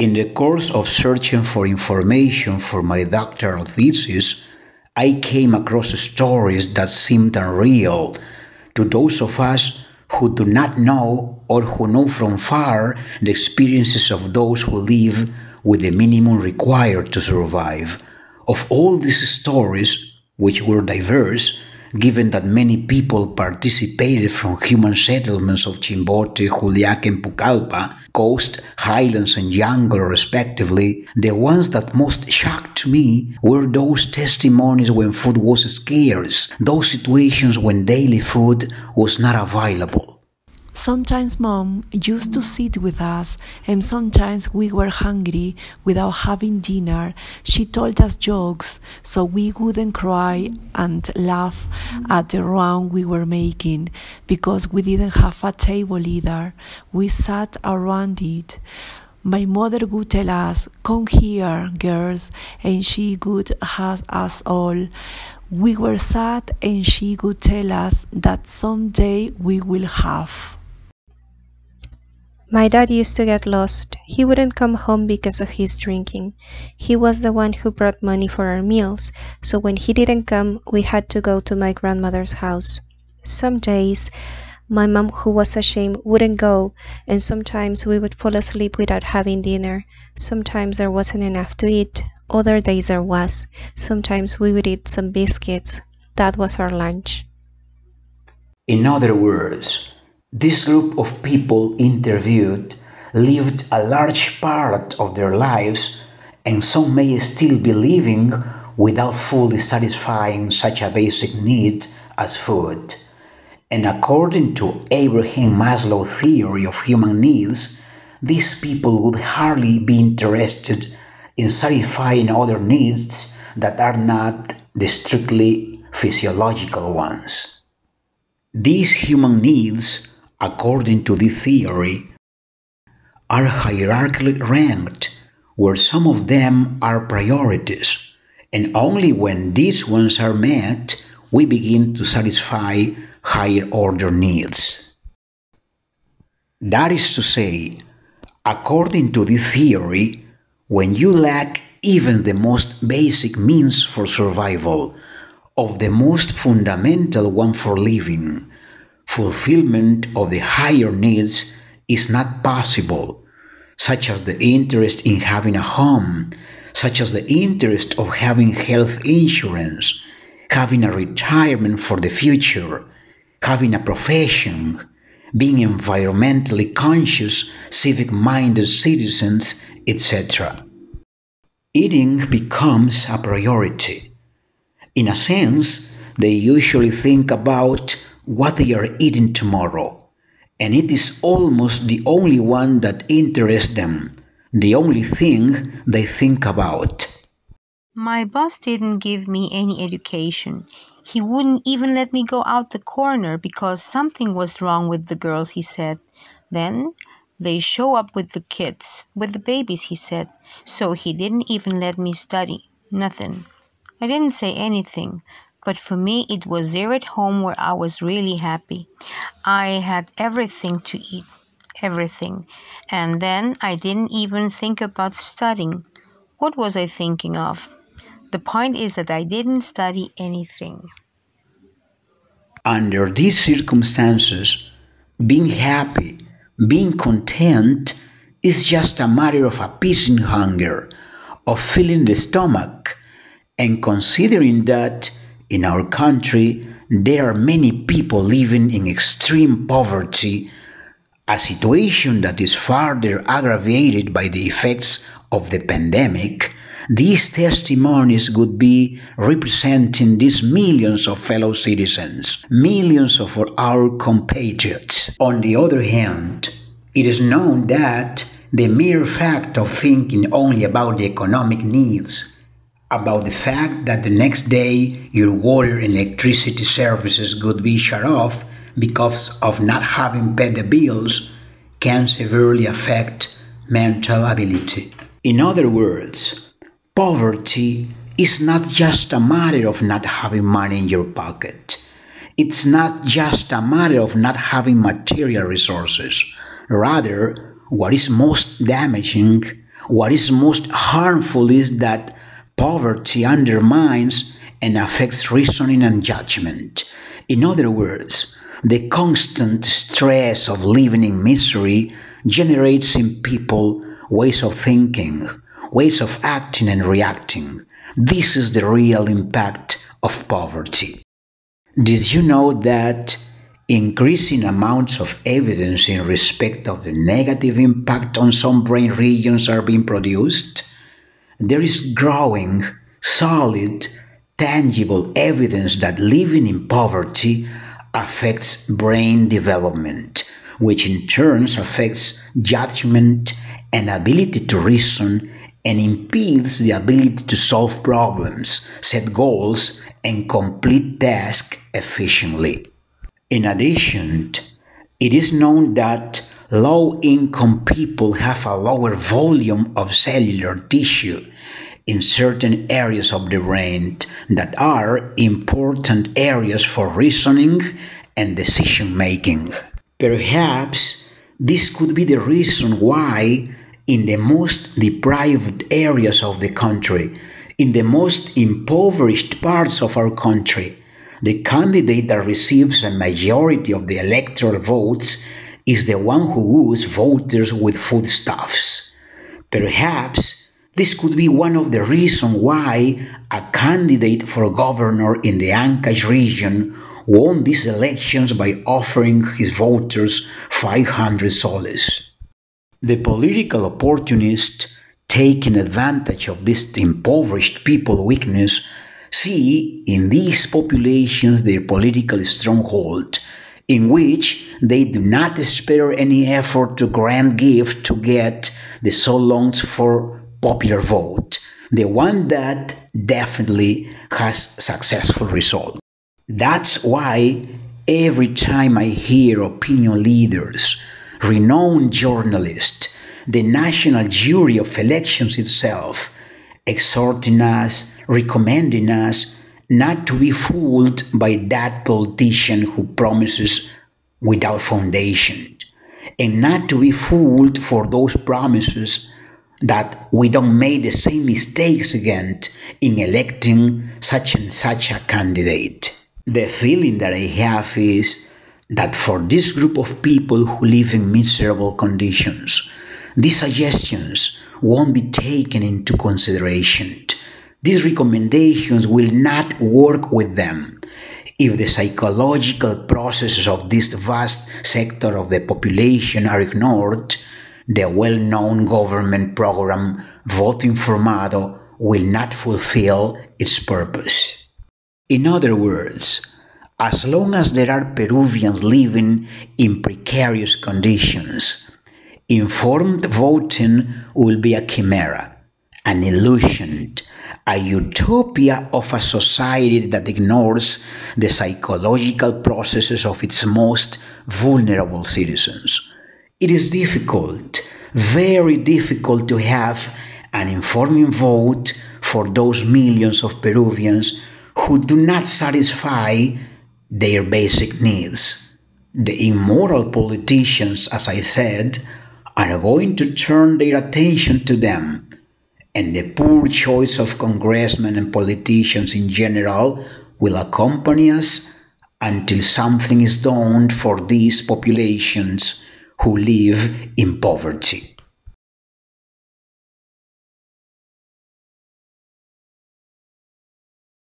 In the course of searching for information for my doctoral thesis, I came across stories that seemed unreal to those of us who do not know or who know from far the experiences of those who live with the minimum required to survive. Of all these stories, which were diverse, given that many people participated from human settlements of Chimbote, Juliaca and Pucallpa, coast, highlands and jungle respectively, the ones that most shocked me were those testimonies when food was scarce, those situations when daily food was not available. Sometimes Mom used to sit with us, and sometimes we were hungry without having dinner. She told us jokes so we wouldn't cry and laugh at the wrong we were making, because we didn't have a table either. We sat around it. My mother would tell us, "Come here, girls," and she would have us all. We were sad, and she would tell us that someday we will have. My dad used to get lost. He wouldn't come home because of his drinking. He was the one who brought money for our meals, so when he didn't come, we had to go to my grandmother's house. Some days, my mom, who was ashamed, wouldn't go, and sometimes we would fall asleep without having dinner. Sometimes there wasn't enough to eat. Other days there was. Sometimes we would eat some biscuits. That was our lunch. In other words, this group of people interviewed lived a large part of their lives, and some may still be living without fully satisfying such a basic need as food. And according to Abraham Maslow's theory of human needs, these people would hardly be interested in satisfying other needs that are not the strictly physiological ones. These human needs, according to this theory, are hierarchically ranked, where some of them are priorities, and only when these ones are met, we begin to satisfy higher order needs. That is to say, according to this theory, when you lack even the most basic means for survival, of the most fundamental one for living, fulfillment of the higher needs is not possible, such as the interest in having a home, such as the interest of having health insurance, having a retirement for the future, having a profession, being environmentally conscious, civic-minded citizens, etc. Eating becomes a priority. In a sense, they usually think about what they are eating tomorrow, and it is almost the only one that interests them, the only thing they think about. My boss didn't give me any education. He wouldn't even let me go out the corner because something was wrong with the girls, he said. Then they show up with the kids, with the babies, he said. So he didn't even let me study. Nothing. I didn't say anything. But for me, it was there at home where I was really happy. I had everything to eat, everything. And then I didn't even think about studying. What was I thinking of? The point is that I didn't study anything. Under these circumstances, being happy, being content, is just a matter of appeasing hunger, of filling the stomach, and considering that in our country, there are many people living in extreme poverty, a situation that is further aggravated by the effects of the pandemic. These testimonies would be representing these millions of fellow citizens, millions of our compatriots. On the other hand, it is known that the mere fact of thinking only about the economic needs, about the fact that the next day your water and electricity services would be shut off because of not having paid the bills, can severely affect mental ability. In other words, poverty is not just a matter of not having money in your pocket. It's not just a matter of not having material resources. Rather, what is most damaging, What is most harmful is that poverty undermines and affects reasoning and judgment. In other words, the constant stress of living in misery generates in people ways of thinking, ways of acting and reacting. This is the real impact of poverty. Did you know that increasing amounts of evidence in respect of the negative impact on some brain regions are being produced? There is growing, solid, tangible evidence that living in poverty affects brain development, which in turn affects judgment and ability to reason and impedes the ability to solve problems, set goals, and complete tasks efficiently. In addition, it is known that low-income people have a lower volume of cellular tissue in certain areas of the brain that are important areas for reasoning and decision-making. Perhaps this could be the reason why in the most deprived areas of the country, in the most impoverished parts of our country, the candidate that receives a majority of the electoral votes is the one who woos voters with foodstuffs. Perhaps this could be one of the reasons why a candidate for governor in the Ancash region won these elections by offering his voters 500 soles. The political opportunists, taking advantage of this impoverished people weakness, see in these populations their political stronghold, in which they do not spare any effort to grant gift to get the so longed for popular vote, the one that definitely has successful result. That's why every time I hear opinion leaders, renowned journalists, the national jury of elections itself, exhorting us, recommending us not to be fooled by that politician who promises without foundation, and not to be fooled for those promises that we don't make the same mistakes again in electing such and such a candidate. The feeling that I have is that for this group of people who live in miserable conditions, these suggestions won't be taken into consideration. These recommendations will not work with them. If the psychological processes of this vast sector of the population are ignored, the well-known government program Voto Informado will not fulfill its purpose. In other words, as long as there are Peruvians living in precarious conditions, informed voting will be a chimera, an illusion, a utopia of a society that ignores the psychological processes of its most vulnerable citizens. It is difficult, very difficult to have an informing vote for those millions of Peruvians who do not satisfy their basic needs. The immoral politicians, as I said, are going to turn their attention to them, and the poor choice of congressmen and politicians in general will accompany us until something is done for these populations who live in poverty.